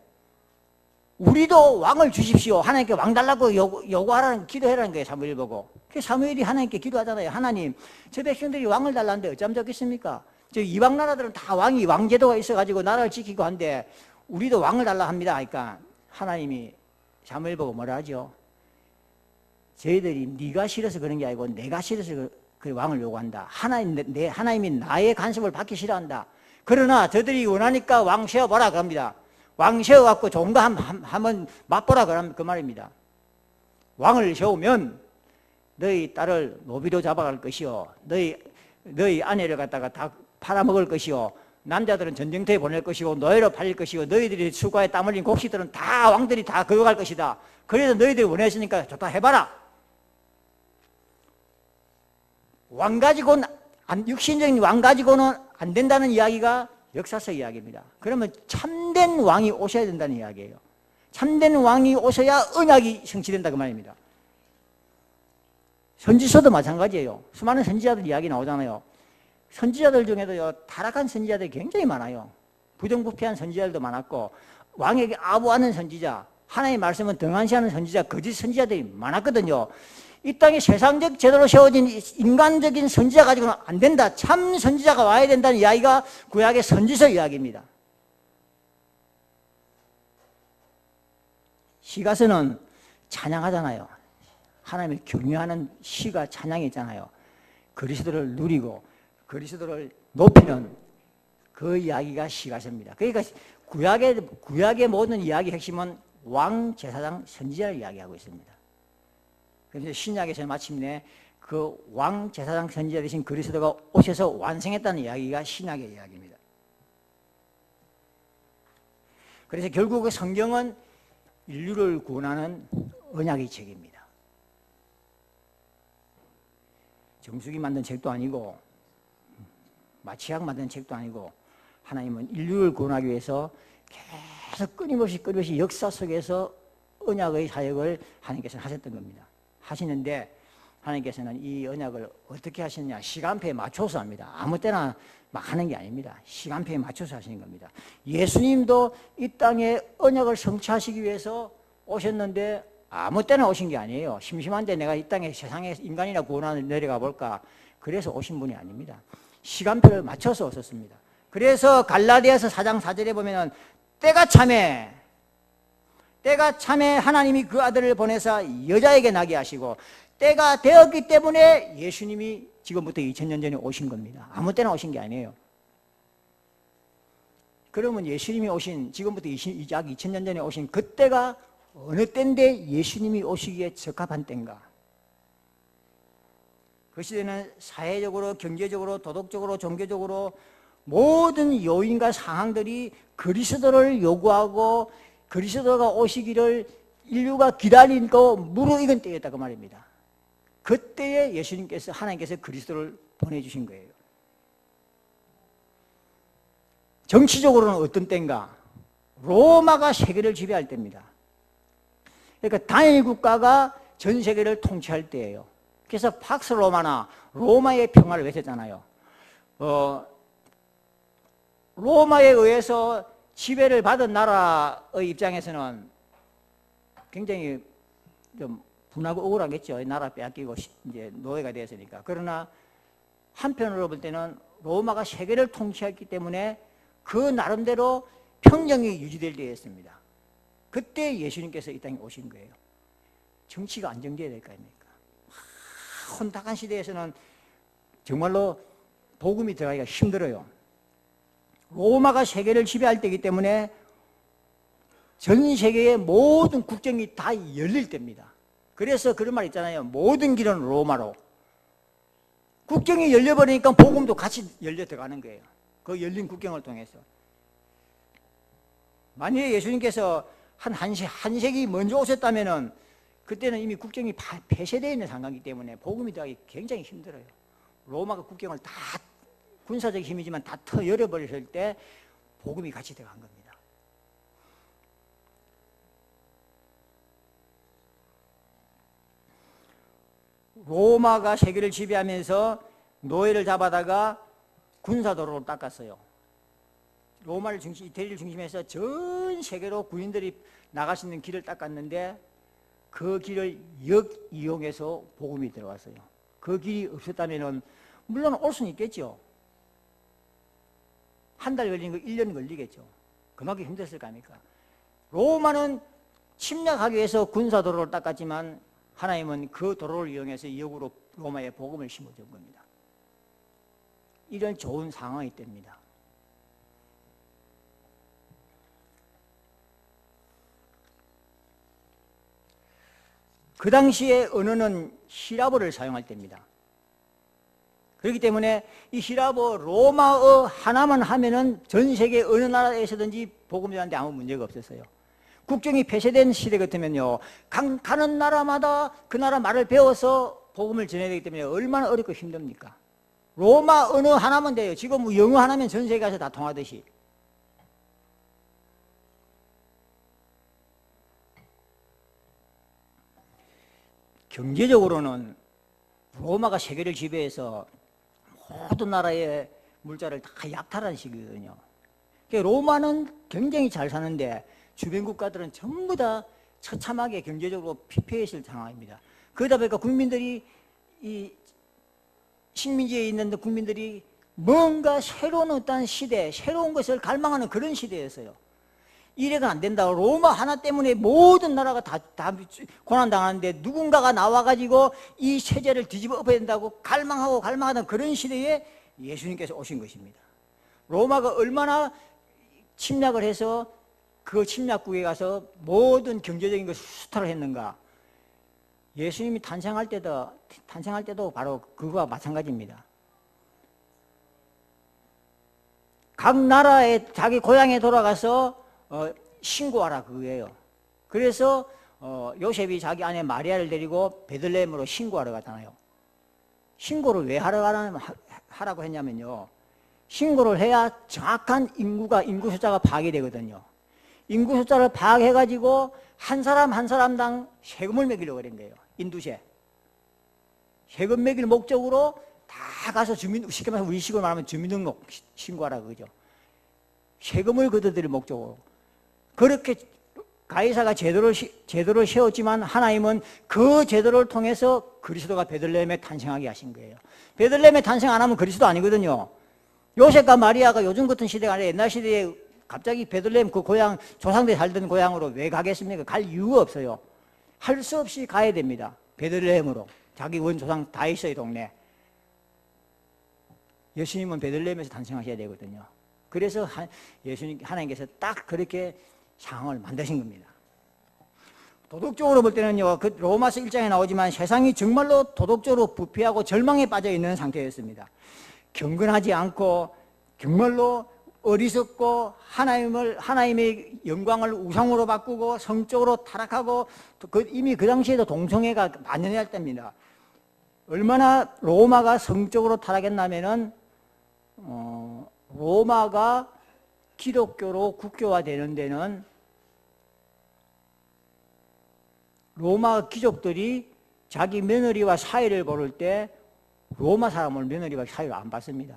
우리도 왕을 주십시오. 하나님께 왕 달라고 요구하라는, 기도해라는 거예요. 사무엘 보고. 그래서 사무엘이 하나님께 기도하잖아요. 하나님, 저 백성들이 왕을 달라는데 어쩌면 좋겠습니까? 저 이방 나라들은 다 왕제도가 있어가지고 나라를 지키고 한데 우리도 왕을 달라 합니다. 그러니까 하나님이 사무엘 보고 뭐라 하죠? 저희들이 네가 싫어서 그런 게 아니고 내가 싫어서 그 왕을 요구한다. 하나님이 나의 간섭을 받기 싫어한다. 그러나 저들이 원하니까 왕 세워보라 그럽니다. 왕 세워갖고 좋은 거 한번 맛보라 그 말입니다. 왕을 세우면 너희 딸을 노비로 잡아갈 것이요, 너희 아내를 갖다가 다 팔아먹을 것이요, 남자들은 전쟁터에 보낼 것이고 노예로 팔릴 것이고 너희들이 수고에 땀 흘린 곡식들은 다 왕들이 다 거역할 것이다. 그래서 너희들이 원했으니까 좋다 해봐라. 왕 가지고는 육신적인 왕 가지고는 안 된다는 이야기가 역사서 이야기입니다. 그러면 참된 왕이 오셔야 된다는 이야기예요. 참된 왕이 오셔야 언약이 성취된다 그 말입니다. 선지서도 마찬가지예요. 수많은 선지자들 이야기 나오잖아요. 선지자들 중에도요, 타락한 선지자들이 굉장히 많아요. 부정부패한 선지자들도 많았고, 왕에게 아부하는 선지자, 하나님의 말씀은 등한시하는 선지자, 거짓 선지자들이 많았거든요. 이 땅에 세상적 제도로 세워진 인간적인 선지자 가지고는 안 된다. 참 선지자가 와야 된다는 이야기가 구약의 선지서 이야기입니다. 시가서는 찬양하잖아요. 하나님을 경외하는 시가 찬양이잖아요. 그리스도를 누리고 그리스도를 높이는 그 이야기가 시가서입니다. 그러니까 구약의 모든 이야기 핵심은 왕, 제사장, 선지자를 이야기하고 있습니다. 그래서 신약에서 마침내 그 왕, 제사장, 선지자 되신 그리스도가 오셔서 완성했다는 이야기가 신약의 이야기입니다. 그래서 결국 그 성경은 인류를 구원하는 언약의 책입니다. 정수기 만든 책도 아니고 마취약 만든 책도 아니고 하나님은 인류를 구원하기 위해서 계속 끊임없이 역사 속에서 언약의 사역을 하나님께서는 하셨던 겁니다. 하시는데 하나님께서는 이 언약을 어떻게 하시느냐, 시간표에 맞춰서 합니다. 아무 때나 막 하는 게 아닙니다. 시간표에 맞춰서 하시는 겁니다. 예수님도 이 땅에 언약을 성취하시기 위해서 오셨는데 아무 때나 오신 게 아니에요. 심심한데 내가 이 땅에 세상에 인간이나 구원하는 내려가 볼까, 그래서 오신 분이 아닙니다. 시간표를 맞춰서 오셨습니다. 그래서 갈라디아서 4장 4절에 보면은 때가 참에 하나님이 그 아들을 보내사 여자에게 나게 하시고 때가 되었기 때문에 예수님이 지금부터 2000년 전에 오신 겁니다. 아무 때나 오신 게 아니에요. 그러면 예수님이 오신 지금부터 약 2000년 전에 오신 그때가 어느 때인데 예수님이 오시기에 적합한 때인가? 그 시대는 사회적으로, 경제적으로, 도덕적으로, 종교적으로 모든 요인과 상황들이 그리스도를 요구하고 그리스도가 오시기를 인류가 기다리고 무르익은 때였다 그 말입니다. 그때에 예수님께서, 하나님께서 그리스도를 보내주신 거예요. 정치적으로는 어떤 때인가? 로마가 세계를 지배할 때입니다. 그러니까 단일 국가가 전 세계를 통치할 때예요. 그래서 팍스 로마나 로마의 평화를 외쳤잖아요. 로마에 의해서 지배를 받은 나라의 입장에서는 굉장히 좀 분하고 억울하겠죠. 나라 빼앗기고 이제 노예가 되었으니까. 그러나 한편으로 볼 때는 로마가 세계를 통치했기 때문에 그 나름대로 평정이 유지될 때였습니다. 그때 예수님께서 이 땅에 오신 거예요. 정치가 안정돼야 될 거 아닙니까? 혼탁한 시대에서는 정말로 복음이 들어가기가 힘들어요. 로마가 세계를 지배할 때이기 때문에 전 세계의 모든 국정이 다 열릴 때입니다. 그래서 그런 말 있잖아요. 모든 길은 로마로. 국경이 열려버리니까 복음도 같이 열려 들어가는 거예요. 그 열린 국경을 통해서. 만약에 예수님께서 한 세기 먼저 오셨다면은 그때는 이미 국경이 폐쇄되어 있는 상황이기 때문에 복음이 들어가기 굉장히 힘들어요. 로마가 국경을 다 군사적 힘이지만 다 열어버렸을 때 복음이 같이 들어간 겁니다. 로마가 세계를 지배하면서 노예를 잡아다가 군사도로를 닦았어요. 이태리를 중심해서 전 세계로 군인들이 나갈 수 있는 길을 닦았는데 그 길을 역이용해서 복음이 들어왔어요. 그 길이 없었다면 물론 올 수는 있겠죠. 한 달 걸린 거 1년 걸리겠죠. 그만큼 힘들었을 거 아닙니까? 로마는 침략하기 위해서 군사도로를 닦았지만 하나님은 그 도로를 이용해서 역으로 로마에 복음을 심어준 겁니다. 이런 좋은 상황이 됩니다. 그 당시에 언어는 히라보를 사용할 때입니다. 그렇기 때문에 이 히라보 로마어 하나만 하면은 전 세계 어느 나라에서든지 복음 전하는데 아무 문제가 없었어요. 국경이 폐쇄된 시대 같으면요, 가는 나라마다 그 나라 말을 배워서 복음을 전해야 되기 때문에 얼마나 어렵고 힘듭니까? 로마 언어 하나면 돼요. 지금 뭐 영어 하나면 전 세계 가서 다 통하듯이. 경제적으로는 로마가 세계를 지배해서 모든 나라의 물자를 다 약탈한 시기거든요. 로마는 굉장히 잘 사는데 주변 국가들은 전부 다 처참하게 경제적으로 피폐해 있을 상황입니다. 그러다 보니까 국민들이, 이 식민지에 있는 국민들이 뭔가 새로운 어떤 시대, 새로운 것을 갈망하는 그런 시대였어요. 이래가 안 된다고. 로마 하나 때문에 모든 나라가 다 고난당하는데 누군가가 나와가지고 이 체제를 뒤집어 엎어야 된다고 갈망하던 그런 시대에 예수님께서 오신 것입니다. 로마가 얼마나 침략을 해서 그 침략국에 가서 모든 경제적인 것을 수탈을 했는가. 예수님이 탄생할 때도 바로 그거와 마찬가지입니다. 각 나라에 자기 고향에 돌아가서 신고하라 그거예요. 그래서 요셉이 자기 아내 마리아를 데리고 베들레헴으로 신고하러 갔잖아요. 신고를 왜 하라고 했냐면요, 신고를 해야 정확한 인구 숫자가 파악이 되거든요. 인구 숫자를 파악해가지고 한 사람 한 사람당 세금을 매기려고 그런 거예요. 인두세. 세금 매길 목적으로 다 가서 쉽게 말해서 우리식으로 말하면 주민등록 신고하라 그거죠. 세금을 걷어들일 목적으로. 그렇게 가이사가 제도를 세웠지만 하나님은 그 제도를 통해서 그리스도가 베들레헴에 탄생하게 하신 거예요. 베들레헴에 탄생 안 하면 그리스도 아니거든요. 요셉과 마리아가 요즘 같은 시대가 아니라 옛날 시대에 갑자기 베들레헴 그 고향, 조상들이 살던 고향으로 왜 가겠습니까? 갈 이유가 없어요. 할 수 없이 가야 됩니다. 베들레헴으로. 자기 원조상 다 있어요, 동네. 예수님은 베들레헴에서 탄생하셔야 되거든요. 그래서 하나님께서 딱 그렇게 상황을 만드신 겁니다. 도덕적으로 볼 때는요, 그 로마서 1장에 나오지만 세상이 정말로 도덕적으로 부패하고 절망에 빠져 있는 상태였습니다. 경건하지 않고 정말로 어리석고 하나님의 영광을 우상으로 바꾸고 성적으로 타락하고 이미 그 당시에도 동성애가 만연할 때입니다. 얼마나 로마가 성적으로 타락했냐면은 로마가 기독교로 국교화되는 데는 로마 귀족들이 자기 며느리와 사이를 고를 때 로마 사람을 며느리와 사이를 안 봤습니다.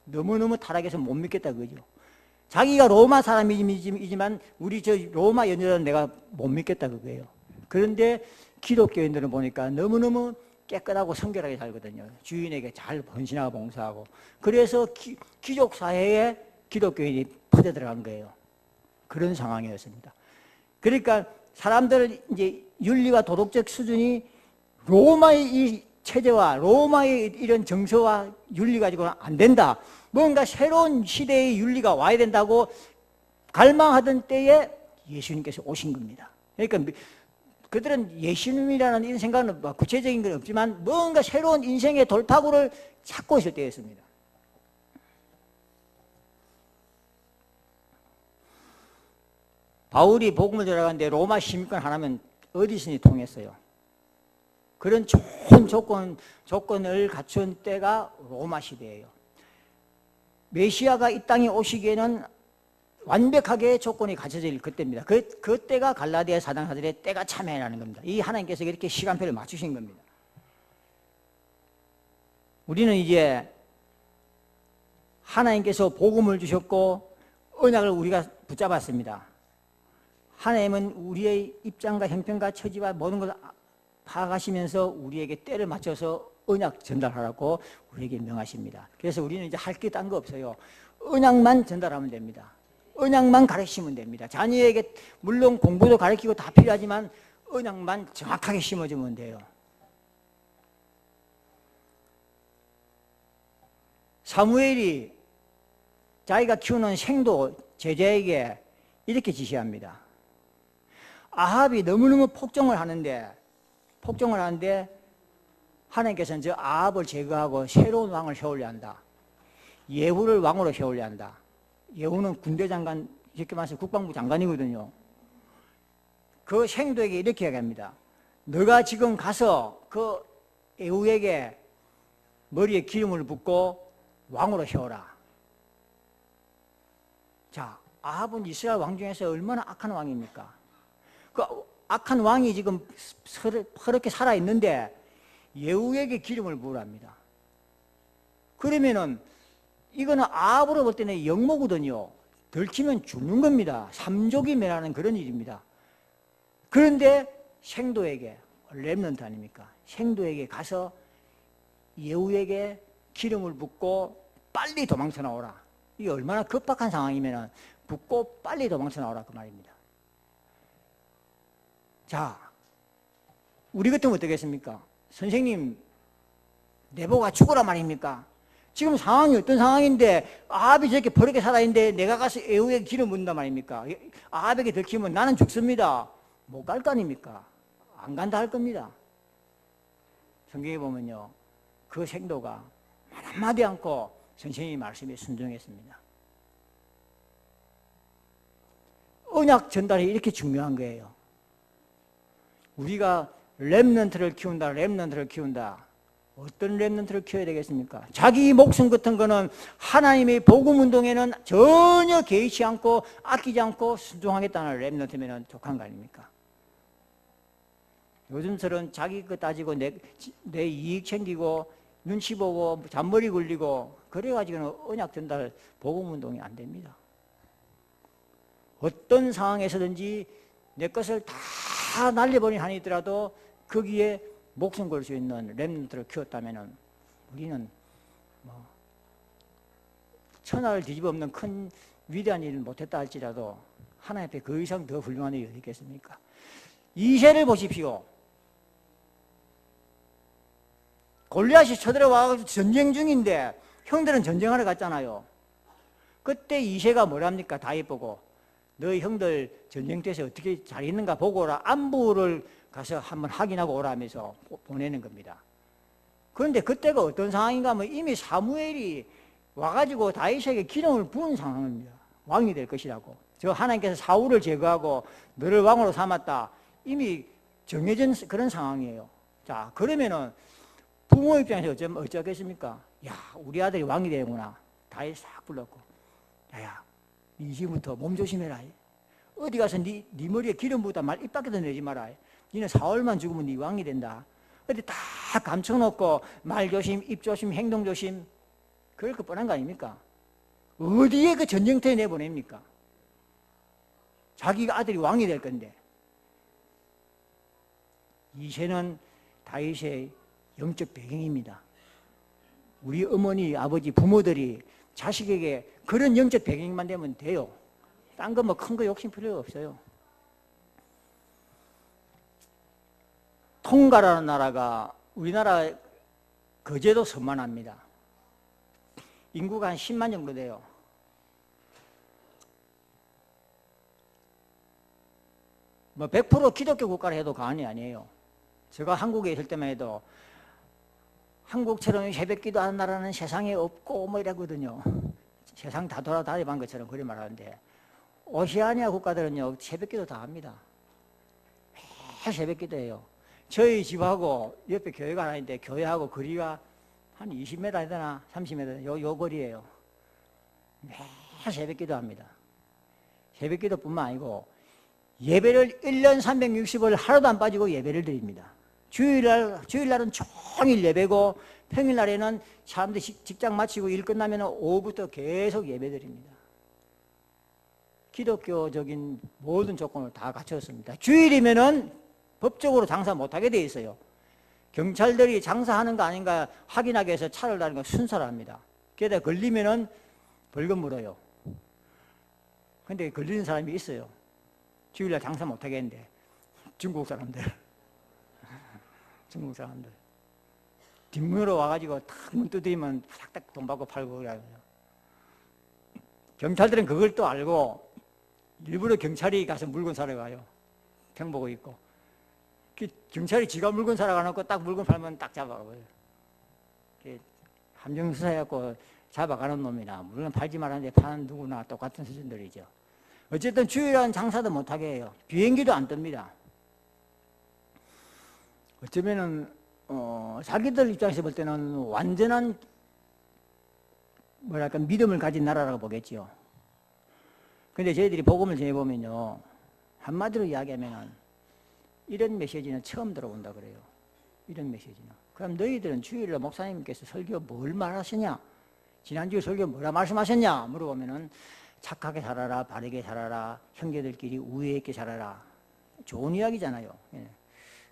너무너무 타락해서 못 믿겠다 그죠. 자기가 로마 사람이지만 우리 저 로마 여자는 내가 못 믿겠다 그거예요. 그런데 기독교인들은 보니까 너무너무 깨끗하고 성결하게 살거든요. 주인에게 잘 헌신하고 봉사하고. 그래서 귀족 사회에 기독교인이 퍼져 들어간 거예요. 그런 상황이었습니다. 그러니까 사람들 이제 윤리와 도덕적 수준이 로마의 이 체제와 로마의 이런 정서와 윤리 가지고는 안 된다. 뭔가 새로운 시대의 윤리가 와야 된다고 갈망하던 때에 예수님께서 오신 겁니다. 그러니까 그들은 예수님이라는 이런 생각은 구체적인 건 없지만 뭔가 새로운 인생의 돌파구를 찾고 있을 때였습니다. 바울이 복음을 들어가는데 로마 시민권 하나면 어디서니 통했어요. 그런 좋은 조건을 갖춘 때가 로마 시대예요. 메시아가 이 땅에 오시기에는 완벽하게 조건이 갖춰질 그때입니다. 그때가 갈라디아 사당사들의 때가 참여라는 겁니다. 이 하나님께서 이렇게 시간표를 맞추신 겁니다. 우리는 이제 하나님께서 복음을 주셨고 언약을 우리가 붙잡았습니다. 하나님은 우리의 입장과 형편과 처지와 모든 것을 파악하시면서 우리에게 때를 맞춰서 언약 전달하라고 우리에게 명하십니다. 그래서 우리는 이제 할 게 딴 거 없어요. 언약만 전달하면 됩니다. 언약만 가르치면 됩니다. 자녀에게 물론 공부도 가르치고 다 필요하지만 언약만 정확하게 심어주면 돼요. 사무엘이 자기가 키우는 생도 제자에게 이렇게 지시합니다. 아합이 너무너무 폭정을 하는데 하나님께서는 저 아합을 제거하고 새로운 왕을 세우려 한다. 예후를 왕으로 세우려 한다. 예후는 군대 장관, 이렇게 말해서 국방부 장관이거든요. 그 생도에게 이렇게 얘기합니다. 너가 지금 가서 그 예후에게 머리에 기름을 붓고 왕으로 세워라. 자, 아합은 이스라엘 왕 중에서 얼마나 악한 왕입니까? 그 악한 왕이 지금 그렇게 살아있는데 예후에게 기름을 부으랍니다. 그러면은 이거는 아합으로 볼 때는 영모거든요. 들키면 죽는 겁니다. 삼족이 멸하는 그런 일입니다. 그런데 생도에게, 렘넌트 아닙니까? 생도에게 가서 예후에게 기름을 붓고 빨리 도망쳐 나오라. 이게 얼마나 급박한 상황이면 붙고 빨리 도망쳐 나오라 그 말입니다. 자, 우리 같으면 어떻겠습니까? 선생님 내보고 죽으라 말입니까? 지금 상황이 어떤 상황인데 아합이 저렇게 버르게 살아있는데 내가 가서 애우에게 기름 묻는단 말입니까? 아합에게 들키면 나는 죽습니다. 못 갈 거 아닙니까? 안 간다 할 겁니다. 성경에 보면요, 그 생도가 말 한마디 않고 선생님의 말씀에 순종했습니다. 언약 전달이 이렇게 중요한 거예요. 우리가 렘넌트를 키운다. 어떤 렘넌트를 키워야 되겠습니까? 자기 목숨 같은 거는 하나님의 복음 운동에는 전혀 개의치 않고 아끼지 않고 순종하겠다는 렘넌트면 족한 거 아닙니까? 요즘처럼 자기 거 따지고 내 이익 챙기고 눈치 보고 잔머리 굴리고 그래가지고는 언약 전달 복음 운동이 안 됩니다. 어떤 상황에서든지 내 것을 다 날려버린 한이 있더라도 거기에 목숨 걸 수 있는 렘넌트를 키웠다면 우리는 천하를 뒤집어 엎는 큰 위대한 일을 못했다 할지라도 하나님 앞에 그 이상 더 훌륭한 일이 어디 있겠습니까? 이새를 보십시오. 골리앗이 쳐들어와서 전쟁 중인데 형들은 전쟁하러 갔잖아요. 그때 이새가 뭐랍니까? 다윗 보고 너희 형들 전쟁터에서 어떻게 잘 있는가 보고 오라. 안부를 가서 한번 확인하고 오라면서 보내는 겁니다. 그런데 그때가 어떤 상황인가 하면 이미 사무엘이 와가지고 다윗에게 기름을 부은 상황입니다. 왕이 될 것이라고. 저 하나님께서 사울을 제거하고 너를 왕으로 삼았다. 이미 정해진 그런 상황이에요. 자, 그러면은 부모 입장에서 어쩌겠습니까? 야, 우리 아들이 왕이 되는구나. 다윗 싹 불렀고, 야야, 니 지금부터 몸 조심해라. 어디 가서 네 머리에 기름 부었다 말 입 밖에도 내지 마라. 니는 사흘만 죽으면 네 왕이 된다. 어디 다 감춰놓고 말 조심, 입 조심, 행동 조심. 그럴 거 뻔한 거 아닙니까? 어디에 그 전쟁터에 내보냅니까? 자기가 아들이 왕이 될 건데. 이새는 다윗의 영적 배경입니다. 우리 어머니, 아버지, 부모들이 자식에게 그런 영적 배경만 되면 돼요. 딴 거 뭐 큰 거 욕심 필요 없어요. 통가라는 나라가 우리나라 거제도 섬만합니다. 인구가 한 10만 정도 돼요. 뭐 100% 기독교 국가라 해도 과언이 아니에요. 제가 한국에 있을 때만 해도 한국처럼 새벽기도 하는 나라는 세상에 없고 뭐 이러거든요. 세상 다 돌아다니는 것처럼 그리 말하는데 오시아니아 국가들은요 새벽기도 다 합니다. 매일 새벽기도해요. 저희 집하고 옆에 교회가 하나 있는데 교회하고 거리가 한 20m 되나 30m 요 거리예요. 매일 새벽기도 합니다. 새벽기도뿐만 아니고 예배를 1년 360일 하루도 안 빠지고 예배를 드립니다. 주일날은 종일 예배고 평일날에는 사람들이 직장 마치고 일 끝나면 오후부터 계속 예배 드립니다. 기독교적인 모든 조건을 다 갖췄습니다. 주일이면은 법적으로 장사 못하게 돼 있어요. 경찰들이 장사하는 거 아닌가 확인하기 위해서 차를 다니는 거 순서를 합니다. 게다가 걸리면은 벌금 물어요. 근데 걸리는 사람이 있어요. 주일날 장사 못하게 했는데 중국 사람들 뒷문으로 와가지고 탁 문 두드리면 탁탁 돈 받고 팔고 그래요. 경찰들은 그걸 또 알고 일부러 경찰이 가서 물건 사러 가요. 평보고 있고 경찰이 지가 물건 사러 가놓고 딱 물건 팔면 딱 잡아가요. 함정수사해갖고 잡아가는 놈이나 물건 팔지 말았는데 파는 누구나 똑같은 수준들이죠. 어쨌든 주일날 장사도 못하게 해요. 비행기도 안 뜹니다. 어쩌면은 자기들 입장에서 볼 때는 완전한 뭐랄까 믿음을 가진 나라라고 보겠지요. 근데 저희들이 복음을 전해보면요 한마디로 이야기하면은 이런 메시지는 처음 들어본다 그래요. 이런 메시지는. 그럼 너희들은 주일날 목사님께서 설교 뭘 말하시냐? 지난주에 설교 뭐라 말씀하셨냐? 물어보면은 착하게 살아라, 바르게 살아라, 형제들끼리 우애 있게 살아라. 좋은 이야기잖아요. 예.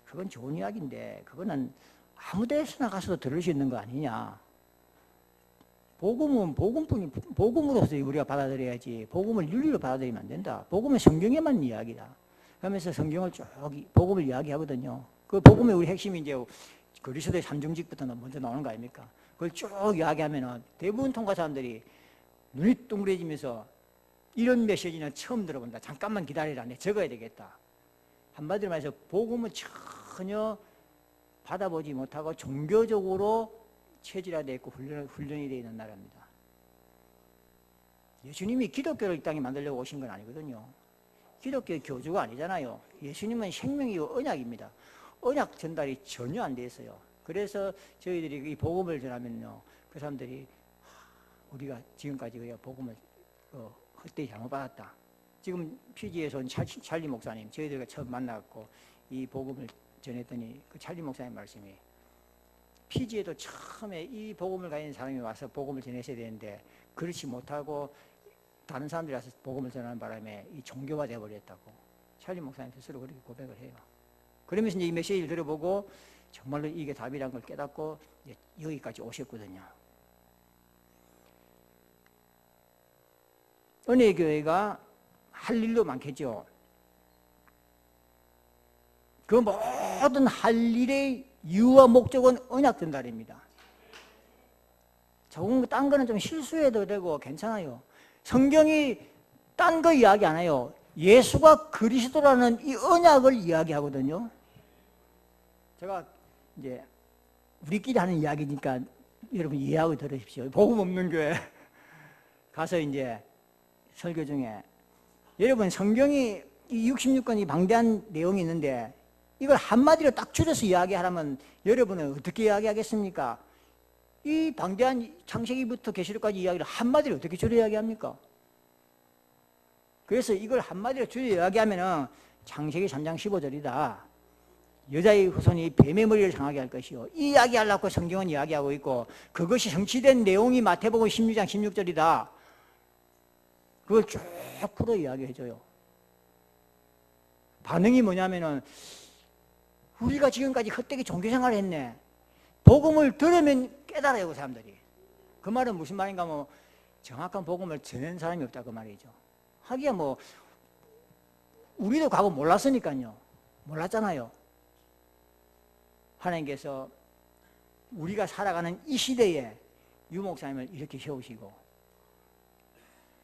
그건 좋은 이야기인데 그거는 아무 데서나 가서도 들을 수 있는 거 아니냐. 복음은 복음으로서 우리가 받아들여야지 복음을 윤리로 받아들이면 안 된다. 복음은 성경에만 이야기다. 그러면서 성경을 쭉 복음을 이야기하거든요. 그 복음의 우리 핵심이 이제 그리스도의 삼중직부터 먼저 나오는 거 아닙니까? 그걸 쭉 이야기하면은 대부분 통과 사람들이 눈이 동그래지면서 이런 메시지는 처음 들어본다. 잠깐만 기다리라. 내 적어야 되겠다. 한마디로 말해서 복음은 전혀 받아보지 못하고 종교적으로 체질화되어 있고 훈련이 되어 있는 나라입니다. 예수님이 기독교를 이 땅에 만들려고 오신 건 아니거든요. 기독교의 교주가 아니잖아요. 예수님은 생명이고 언약입니다. 언약 전달이 전혀 안 돼 있어요. 그래서 저희들이 이 복음을 전하면요, 그 사람들이 우리가 지금까지 복음을 헛되이 잘못 받았다. 지금 피지에서 온 찰리 목사님, 저희들과 처음 만나갖고 이 복음을 전했더니 그 찰리 목사님 말씀이 피지에도 처음에 이 복음을 가진 사람이 와서 복음을 전했어야 되는데 그렇지 못하고 다른 사람들이 와서 복음을 전하는 바람에 이 종교화 되어버렸다고 찰리 목사님 스스로 그렇게 고백을 해요. 그러면서 이제 이 메시지를 들어보고 정말로 이게 답이라는 걸 깨닫고 이제 여기까지 오셨거든요. 은혜교회가 할 일도 많겠죠. 그 모든 할 일의 이유와 목적은 언약 전달입니다. 조금 딴 거는 좀 실수해도 되고 괜찮아요. 성경이 딴 거 이야기 안 해요. 예수가 그리스도라는 이 언약을 이야기하거든요. 제가 이제 우리끼리 하는 이야기니까 여러분 이해하고 들으십시오. 복음 없는 교회 가서 이제 설교 중에 여러분 성경이 이 66권이 방대한 내용이 있는데 이걸 한마디로 딱 줄여서 이야기하라면 여러분은 어떻게 이야기하겠습니까? 이 방대한 창세기부터 계시록까지 이야기를 한마디로 어떻게 줄여 이야기합니까? 그래서 이걸 한마디로 줄여 이야기하면은 창세기 3장 15절이다. 여자의 후손이 뱀의 머리를 상하게 할 것이요. 이 이야기하려고 성경은 이야기하고 있고 그것이 성취된 내용이 마태복음 16장 16절이다. 그걸 쭉 풀어 이야기해줘요. 반응이 뭐냐면은 우리가 지금까지 헛되게 종교생활을 했네. 복음을 들으면 깨달아요, 그 사람들이. 그 말은 무슨 말인가 뭐 정확한 복음을 전한 사람이 없다 그 말이죠. 하기야 뭐 우리도 과거 몰랐으니까요. 몰랐잖아요. 하나님께서 우리가 살아가는 이 시대에 유 목사님을 이렇게 세우시고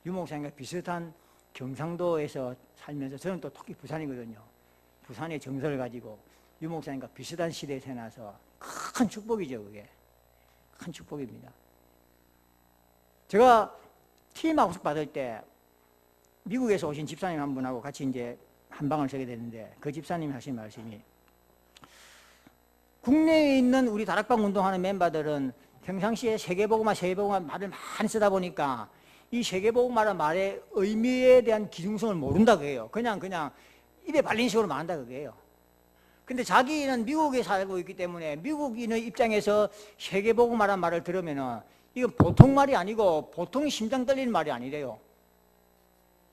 유 목사님과 비슷한 경상도에서 살면서 저는 또 특히 부산이거든요. 부산의 정서를 가지고 유 목사님과 비슷한 시대에 태어나서 큰 축복이죠. 그게 큰 축복입니다. 제가 TM학습 받을 때 미국에서 오신 집사님 한 분하고 같이 이제 한 방을 서게 됐는데 그 집사님이 하신 말씀이 국내에 있는 우리 다락방 운동하는 멤버들은 평상시에 세계복음화 말을 많이 쓰다 보니까 이 세계복음화라는 말의 의미에 대한 기중성을 모른다 그게요. 그냥 입에 발린 식으로 말한다 그게요. 근데 자기는 미국에 살고 있기 때문에 미국인의 입장에서 세계복음화라는 말을 들으면은 이건 보통 말이 아니고 보통 심장 떨리는 말이 아니래요.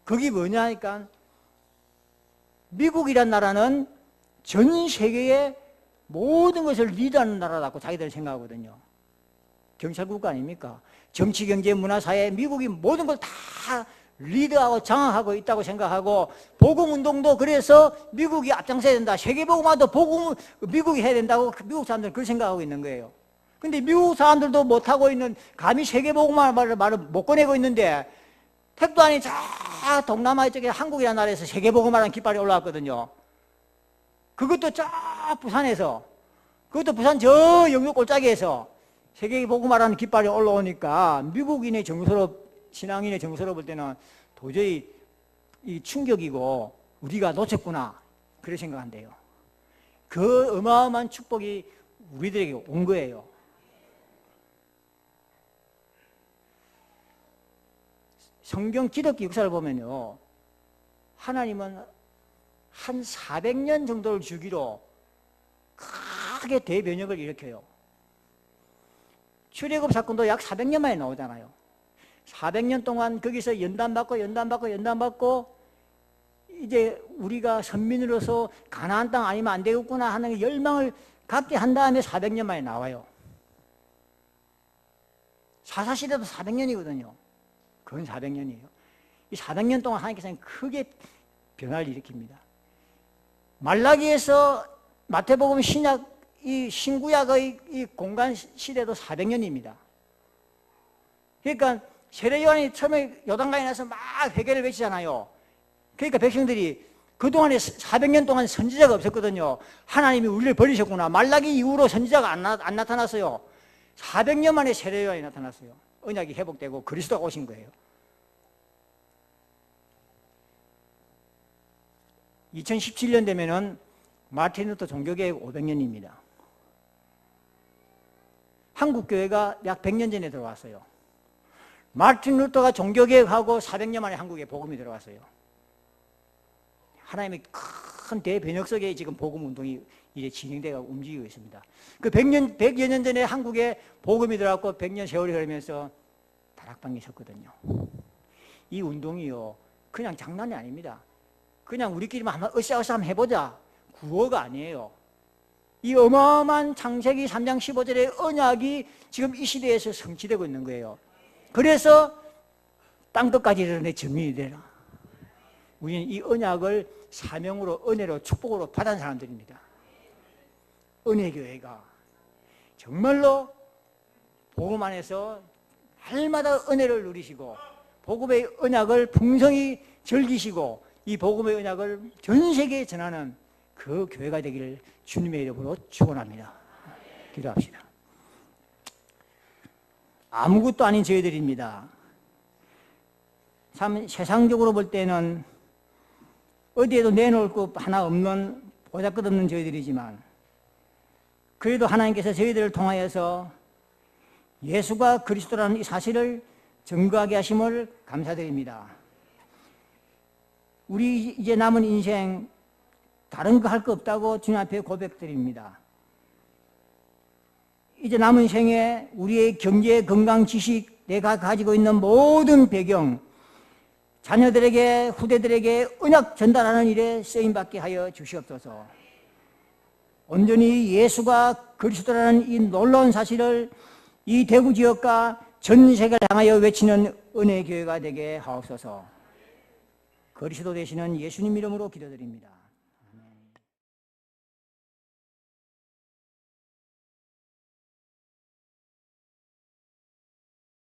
그게 뭐냐니까 미국이란 나라는 전 세계의 모든 것을 리드하는 나라라고 자기들은 생각하거든요. 경찰국가 아닙니까? 정치, 경제, 문화, 사회, 미국이 모든 걸 다 리드하고 장악하고 있다고 생각하고 복음운동도 그래서 미국이 앞장서야 된다. 세계복음화도 미국이 해야 된다고 미국 사람들은 그렇게 생각하고 있는 거예요. 근데 미국 사람들도 못하고 있는 감히 세계복음화 말을 못 꺼내고 있는데 택도 아닌 저 동남아 쪽에 한국이라는 나라에서 세계복음화라는 깃발이 올라왔거든요. 그것도 저 부산에서 그것도 부산 저 영역 골짜기에서 세계복음화라는 깃발이 올라오니까 미국인의 정서로 신앙인의 정서로 볼 때는 도저히 이 충격이고 우리가 놓쳤구나 그렇게 생각한대요. 그 어마어마한 축복이 우리들에게 온 거예요. 성경 기독교 역사를 보면요, 하나님은 한 400년 정도를 주기로 크게 대변혁을 일으켜요. 출애굽 사건도 약 400년 만에 나오잖아요. 400년 동안 거기서 연단받고 이제 우리가 선민으로서 가나안 땅 아니면 안 되겠구나 하는 열망을 갖게 한 다음에 400년 만에 나와요. 사사시대도 400년이거든요. 그건 400년이에요. 이 400년 동안 하나님께서는 크게 변화를 일으킵니다. 말라기에서 마태복음 신약, 이 신구약의 이 공간 시대도 400년입니다. 그러니까 세례 요한이 처음에 요단강에 나서 막 회개를 외치잖아요. 그러니까 백성들이 그동안에 400년 동안 선지자가 없었거든요. 하나님이 우리를 버리셨구나. 말라기 이후로 선지자가 안 나타났어요. 400년 만에 세례 요한이 나타났어요. 언약이 회복되고 그리스도가 오신 거예요. 2017년 되면은 마틴 루터 종교개혁 500년입니다. 한국 교회가 약 100년 전에 들어왔어요. 마틴 루터가 종교개혁하고 400년 만에 한국에 복음이 들어왔어요. 하나님의 큰 대변혁 속에 지금 복음 운동이 이제 진행되고 움직이고 있습니다. 그 100여 년 전에 한국에 복음이 들어왔고 100년 세월이 흐르면서 다락방이 섰거든요. 이 운동이요, 그냥 장난이 아닙니다. 그냥 우리끼리만 한번 으쌰으쌰 한번 해보자. 구호가 아니에요. 이 어마어마한 창세기 3장 15절의 언약이 지금 이 시대에서 성취되고 있는 거예요. 그래서 땅끝까지 이르러 증인이 되라. 우리는 이 언약을 사명으로, 은혜로, 축복으로 받은 사람들입니다. 은혜교회가 정말로 복음 안에서 날마다 은혜를 누리시고 복음의 언약을 풍성히 즐기시고 이 복음의 언약을 전 세계에 전하는 그 교회가 되기를 주님의 이름으로 축원합니다. 기도합시다. 아무것도 아닌 저희들입니다. 참 세상적으로 볼 때는 어디에도 내놓을 것 하나 없는 보잘것없는 저희들이지만 그래도 하나님께서 저희들을 통하여서 예수가 그리스도라는 이 사실을 증거하게 하심을 감사드립니다. 우리 이제 남은 인생 다른 거 할 거 없다고 주님 앞에 고백드립니다. 이제 남은 생에 우리의 경제, 건강, 지식, 내가 가지고 있는 모든 배경, 자녀들에게, 후대들에게 언약 전달하는 일에 쓰임받게 하여 주시옵소서. 온전히 예수가 그리스도라는 이 놀라운 사실을 이 대구 지역과 전 세계를 향하여 외치는 은혜교회가 되게 하옵소서. 그리스도 되시는 예수님 이름으로 기도드립니다.